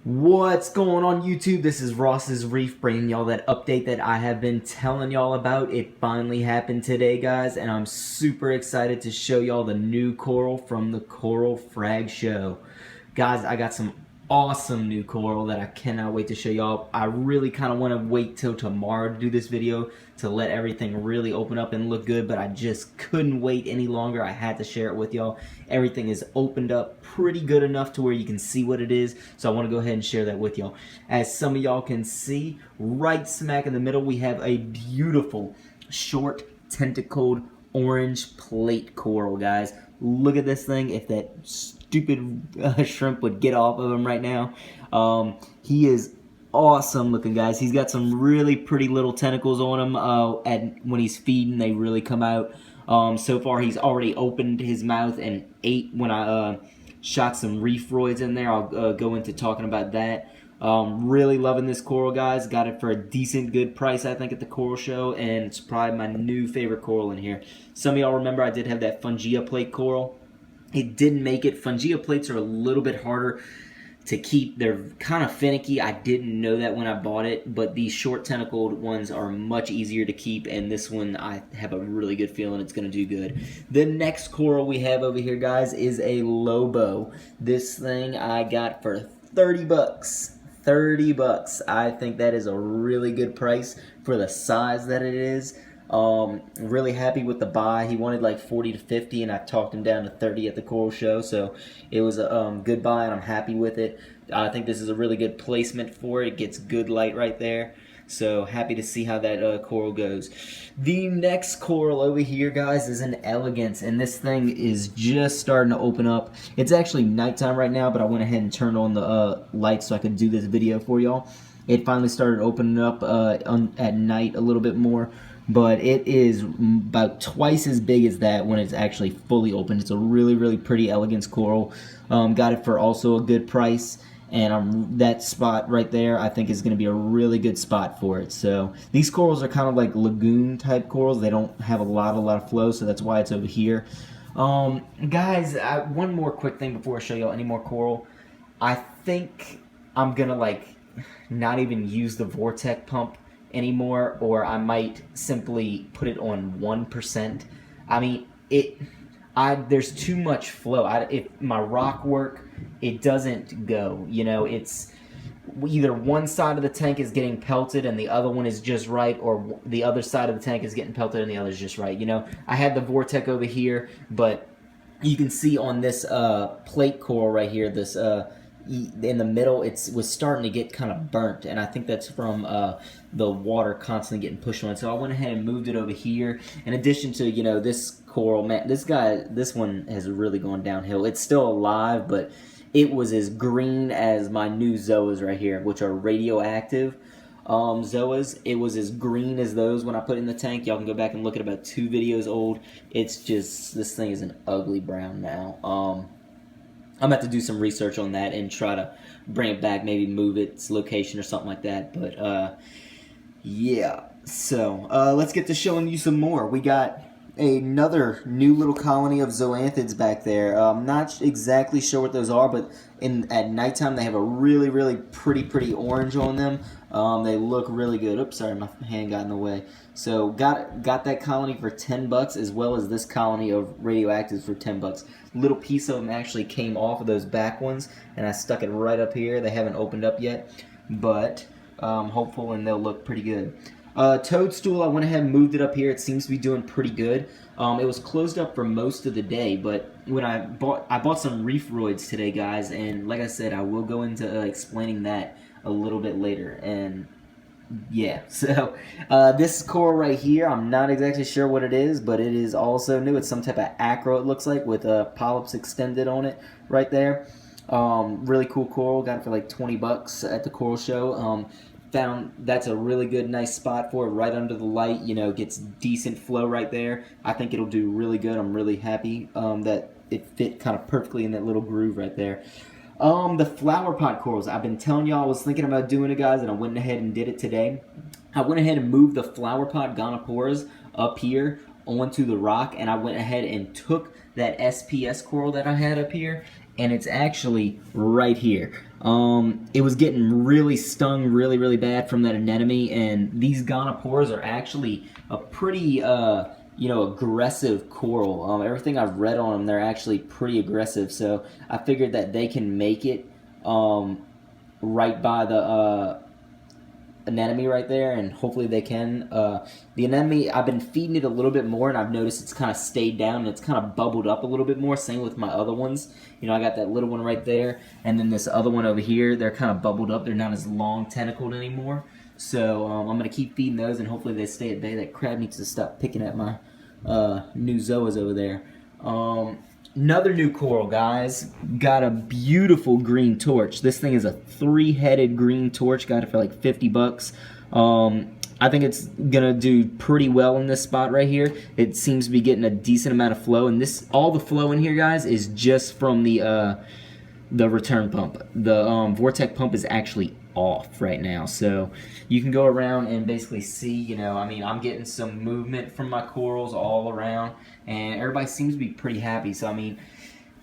What's going on YouTube? This is Ross's Reef bringing y'all that update that I have been telling y'all about. It finally happened today, guys, and I'm super excited to show y'all the new coral from the Coral Frag show. Guys, I got some awesome new coral that I cannot wait to show y'all. I really kind of want to wait till tomorrow to do this video to let everything really open up and look good, but I just couldn't wait any longer. I had to share it with y'all. Everything is opened up pretty good enough to where you can see what it is, so I want to go ahead and share that with y'all. As some of y'all can see, right smack in the middle, we have a beautiful short tentacled orange plate coral, guys. Look at this thing. If that stupid shrimp would get off of him right now. He is awesome looking, guys. He's got some really pretty little tentacles on him. When he's feeding, they really come out. So far, he's already opened his mouth and ate when I shot some reef roids in there. I'll go into talking about that. Really loving this coral, guys. Got it for a decent, good price, I think, at the coral show, and it's probably my new favorite coral in here. Some of y'all remember I did have that Fungia plate coral. It didn't make it. Fungia plates are a little bit harder to keep. They're kind of finicky. I didn't know that when I bought it, but these short tentacled ones are much easier to keep, and this one I have a really good feeling it's going to do good. The next coral we have over here, guys, is a Lobo. This thing I got for 30 bucks. 30 bucks. I think that is a really good price for the size that it is. Really happy with the buy. He wanted like 40 to 50 and I talked him down to 30 at the coral show, so it was a good buy and I'm happy with it. I think this is a really good placement for it. It gets good light right there, so happy to see how that coral goes. The next coral over here, guys, is an Elegance, and this thing is just starting to open up. It's actually nighttime right now, but I went ahead and turned on the lights so I could do this video for y'all. It finally started opening up at night a little bit more, but it is about twice as big as that when it's actually fully open. It's a really, really pretty Elegance coral. Got it for also a good price, and that spot right there I think is going to be a really good spot for it. So these corals are kind of like lagoon type corals. They don't have a lot of flow, so that's why it's over here. Guys, one more quick thing before I show y'all any more coral. I think I'm gonna not even use the Vortex pump anymore, or I might simply put it on 1%. I mean, there's too much flow. If my rock work, it doesn't go. You know, it's either one side of the tank is getting pelted and the other one is just right, or the other side of the tank is getting pelted and the other is just right. You know, I had the Vortex over here, but you can see on this plate coral right here, this in the middle, it was starting to get kind of burnt, and I think that's from the water constantly getting pushed on. So I went ahead and moved it over here. In addition to, you know, this coral, man, this one has really gone downhill. It's still alive, but it was as green as my new zoas right here, which are radioactive zoas. It was as green as those when I put it in the tank. Y'all can go back and look at about 2 videos old. It's just, this thing is an ugly brown now. I'm going to have to do some research on that and try to bring it back, maybe move its location or something like that. But, yeah. So, let's get to showing you some more. We got another new little colony of zoanthids back there. I'm not exactly sure what those are, but at nighttime they have a really, really pretty orange on them. They look really good. Oops, sorry, my hand got in the way. So got that colony for 10 bucks, as well as this colony of radioactives for 10 bucks. Little piece of them actually came off of those back ones, and I stuck it right up here. They haven't opened up yet, but hopeful, and they'll look pretty good. Toadstool, I went ahead and moved it up here. It seems to be doing pretty good. It was closed up for most of the day, but when I bought some reef roids today, guys, and like I said, I will go into explaining that a little bit later. And yeah, so this coral right here, I'm not exactly sure what it is, but it is also new. It's some type of acro, it looks like, with polyps extended on it right there. Really cool coral. Got it for like 20 bucks at the coral show. Found that's a really good, nice spot for it, right under the light. You know, gets decent flow right there. I think it'll do really good. I'm really happy that it fit kind of perfectly in that little groove right there. The flower pot corals, I've been telling y'all I was thinking about doing it, guys, and I went ahead and did it today. I went ahead and moved the flower pot gonoporas up here onto the rock, and I went ahead and took that SPS coral that I had up here and it's actually right here. It was getting really stung really bad from that anemone, and these gonopores are actually a pretty aggressive coral. Everything I've read on them, they're actually pretty aggressive, so I figured that they can make it right by the anemone right there, and hopefully they can. The anemone, I've been feeding it a little bit more, and I've noticed it's kind of stayed down and it's kind of bubbled up a little bit more. Same with my other ones. You know, I got that little one right there, and then this other one over here, they're kind of bubbled up. They're not as long tentacled anymore. So I'm going to keep feeding those, and hopefully they stay at bay. That crab needs to stop picking at my new zoas over there. Another new coral, guys. Got a beautiful green torch. This thing is a 3-headed green torch. Got it for like 50 bucks. I think it's gonna do pretty well in this spot right here. It seems to be getting a decent amount of flow, and all the flow in here, guys, is just from the return pump. The Vortec pump is actually off right now, so you can go around and basically see, you know, I mean, I'm getting some movement from my corals all around, and everybody seems to be pretty happy. So I mean,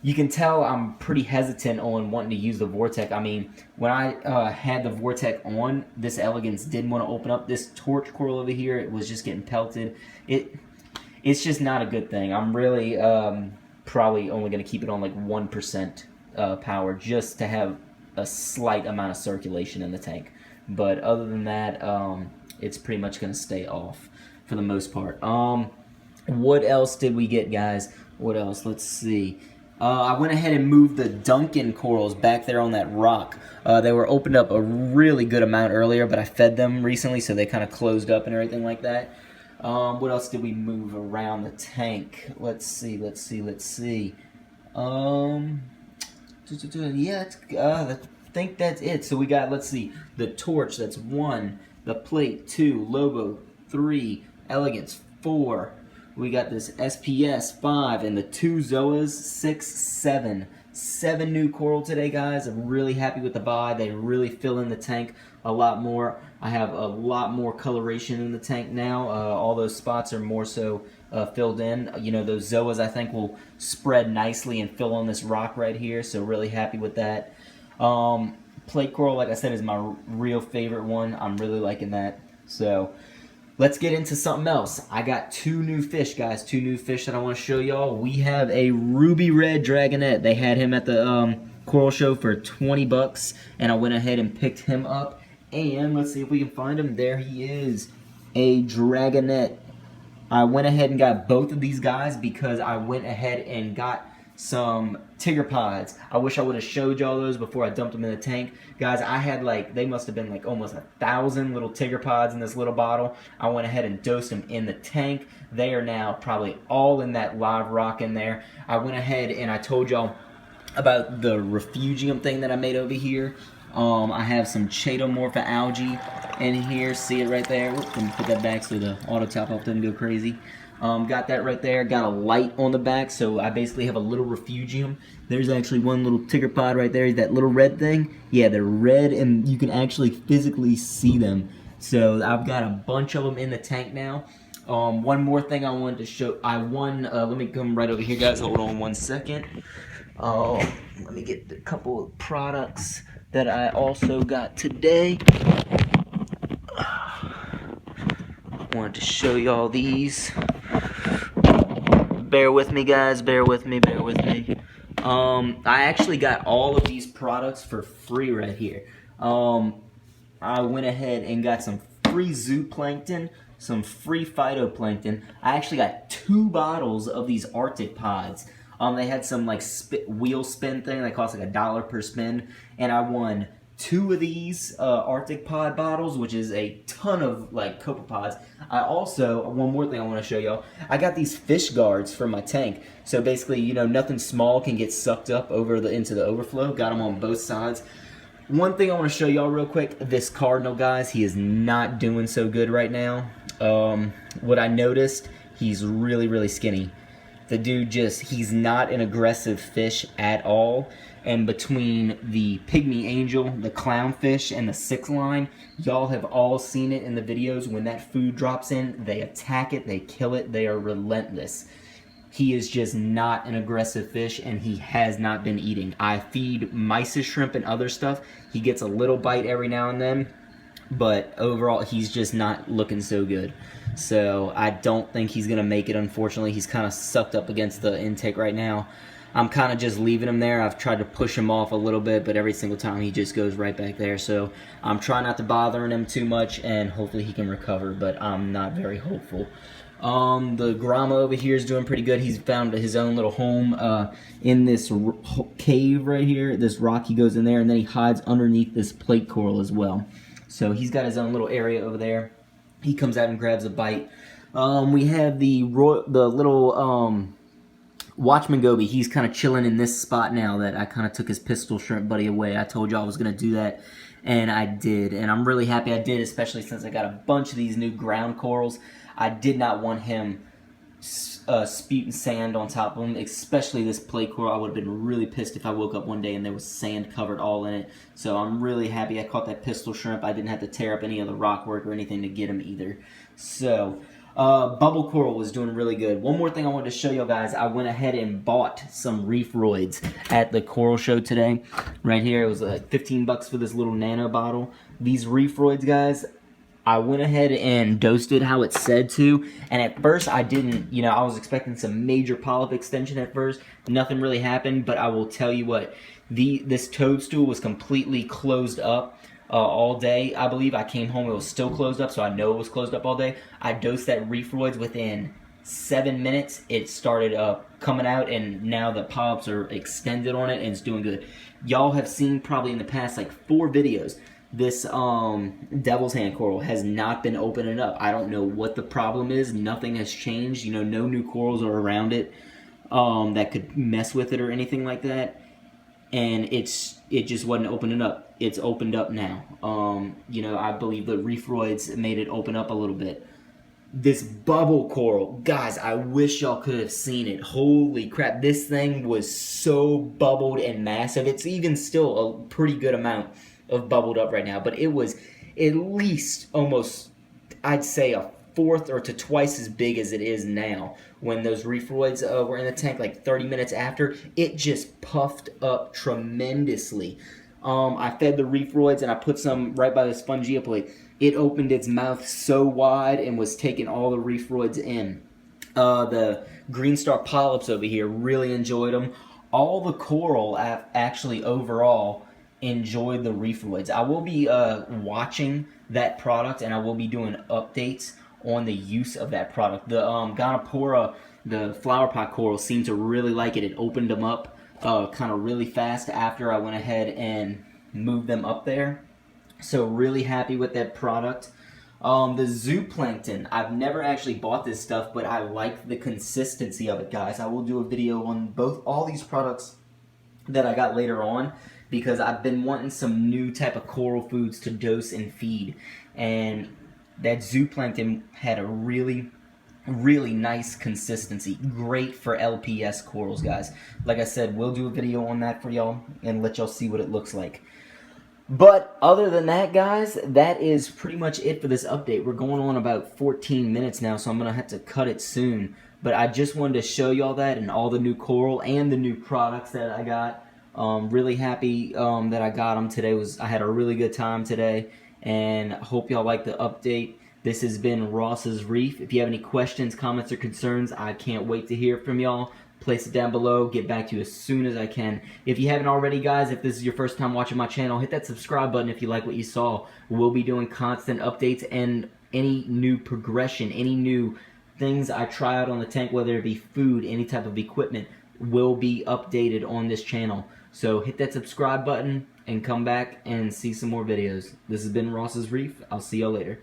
you can tell I'm pretty hesitant on wanting to use the Vortec. I mean, when I had the Vortec on, this elegance didn't want to open up. This torch coral over here, it was just getting pelted. It's just not a good thing. I'm really probably only going to keep it on like 1% power, just to have a slight amount of circulation in the tank. But other than that, it's pretty much going to stay off for the most part. What else did we get, guys? What else? Let's see. I went ahead and moved the Duncan corals back there on that rock. They were opened up a really good amount earlier, but I fed them recently, so they kind of closed up and everything like that. What else did we move around the tank? Let's see. Yeah, I think that's it. So we got, let's see, the torch, that's 1, the plate, 2, Lobo, 3, Elegance, 4. We got this SPS, 5, and the 2 Zoas, 6, 7. 7 new coral today, guys. I'm really happy with the buy. They really fill in the tank a lot more. I have a lot more coloration in the tank now. All those spots are more so filled in. You know, those Zoas, I think, will spread nicely and fill on this rock right here, so really happy with that. Plate coral, like I said, is my real favorite one. I'm really liking that. So let's get into something else. I got 2 new fish, guys. 2 new fish that I want to show y'all. We have a ruby red dragonet. They had him at the coral show for 20 bucks, and I went ahead and picked him up. And let's see if we can find him. There he is, a dragonet. I went ahead and got both of these guys because I went ahead and got some tigger pods. I wish I would have showed y'all those before I dumped them in the tank. Guys, I had like, they must have been like almost 1,000 little tigger pods in this little bottle. I went ahead and dosed them in the tank. They are now probably all in that live rock in there. I went ahead and I told y'all about the refugium thing that I made over here. I have some chaetomorpha algae in here. See it right there? Let me put that back so the auto top off doesn't go crazy. Got that right there. Got a light on the back, so I basically have a little refugium. There's actually one little tigger pod right there. That little red thing. Yeah, they're red, and you can actually physically see them. So I've got a bunch of them in the tank now. One more thing I wanted to show. I won. Let me come right over here, guys. Hold on 1 second. Let me get a couple of products that I also got today. Wanted to show y'all these. Bear with me, guys. Bear with me. I actually got all of these products for free right here. I went ahead and got some free zooplankton, some free phytoplankton. I actually got 2 bottles of these Arctic pods. They had some like wheel spin thing that cost like $1 per spin, and I won 2 of these Arctic pod bottles, which is a ton of like copepods. I also, one more thing I want to show y'all, I got these fish guards for my tank. So basically, you know, nothing small can get sucked up over into the overflow. Got them on both sides. One thing I want to show y'all real quick, this cardinal, guys, he is not doing so good right now. What I noticed, he's really skinny. The dude he's not an aggressive fish at all. And between the pygmy angel, the clownfish, and the 6 line, y'all have all seen it in the videos. When that food drops in, they attack it, they kill it, they are relentless. he is just not an aggressive fish, and he has not been eating. I feed mysis shrimp and other stuff. He gets a little bite every now and then, but overall he's just not looking so good. So I don't think he's gonna make it, unfortunately. He's kind of sucked up against the intake right now. I'm kind of just leaving him there. I've tried to push him off a little bit, but every single time he just goes right back there. So I'm trying not to bother him too much, and hopefully he can recover, but I'm not very hopeful. The Grama over here is doing pretty good. He's found his own little home in this cave right here. This rock, he goes in there, and then he hides underneath this plate coral as well. So he's got his own little area over there. He comes out and grabs a bite. We have the little Watchman Goby. He's kind of chilling in this spot now that I kind of took his pistol shrimp buddy away. I told you I was going to do that, and I did. And I'm really happy I did, especially since I got a bunch of these new ground corals. I did not want him spewing sand on top of him, especially this plate coral. I would have been really pissed if I woke up one day and there was sand covered all in it. So I'm really happy I caught that pistol shrimp. I didn't have to tear up any of the rock work or anything to get him either. So bubble coral was doing really good. One more thing I wanted to show you guys. I went ahead and bought some Reef roids at the coral show today. Right here, it was like 15 bucks for this little nano bottle. These Reef roids, guys, I went ahead and dosed it how it said to, and at first I didn't, I was expecting some major polyp extension at first. Nothing really happened, but I will tell you what, this toadstool was completely closed up all day. I believe I came home, it was still closed up, so I know it was closed up all day. I dosed that Reef roids within 7 minutes. It started coming out, and now the polyps are extended on it, and it's doing good. Y'all have seen probably in the past like 4 videos, this devil's hand coral has not been opening up. I don't know what the problem is. Nothing has changed. No new corals are around it that could mess with it or anything like that. And it just wasn't opening up. It's opened up now. I believe the Reef roids made it open up a little bit. This bubble coral, guys, I wish y'all could have seen it. Holy crap, this thing was so bubbled and massive. It's even still a pretty good amount of bubbled up right now, but it was at least almost, I'd say, a fourth or to twice as big as it is now. When those Reef roids were in the tank like 30 minutes after, it just puffed up tremendously. I fed the Reef roids and I put some right by the Spongia plate. It opened its mouth so wide and was taking all the Reef roids in. The green star polyps over here really enjoyed them. All the coral actually overall enjoyed the Reef roids. I will be watching that product, and I will be doing updates on the use of that product. The Gonapora, the flower pot coral, seemed to really like it. It opened them up kind of really fast after I went ahead and moved them up there. So really happy with that product. The zooplankton, I've never actually bought this stuff, but I like the consistency of it, guys. I will do a video on all these products that I got later on, because I've been wanting some new type of coral foods to dose and feed. And that zooplankton had a really nice consistency. Great for LPS corals, guys. Like I said, we'll do a video on that for y'all and let y'all see what it looks like. But other than that, guys, that is pretty much it for this update. We're going on about 14 minutes now, so I'm going to have to cut it soon. But I just wanted to show y'all that and all the new coral and the new products that I got. Really happy that I got them today. I had a really good time today, and hope y'all like the update. This has been Ross's Reef. If you have any questions, comments, or concerns, I can't wait to hear from y'all. Place it down below. Get back to you as soon as I can. If you haven't already, guys, if this is your first time watching my channel, hit that subscribe button if you like what you saw. We'll be doing constant updates and any new progression, any new things I try out on the tank, whether it be food, any type of equipment, will be updated on this channel. So hit that subscribe button and come back and see some more videos. This has been Ross's Reef. I'll see y'all later.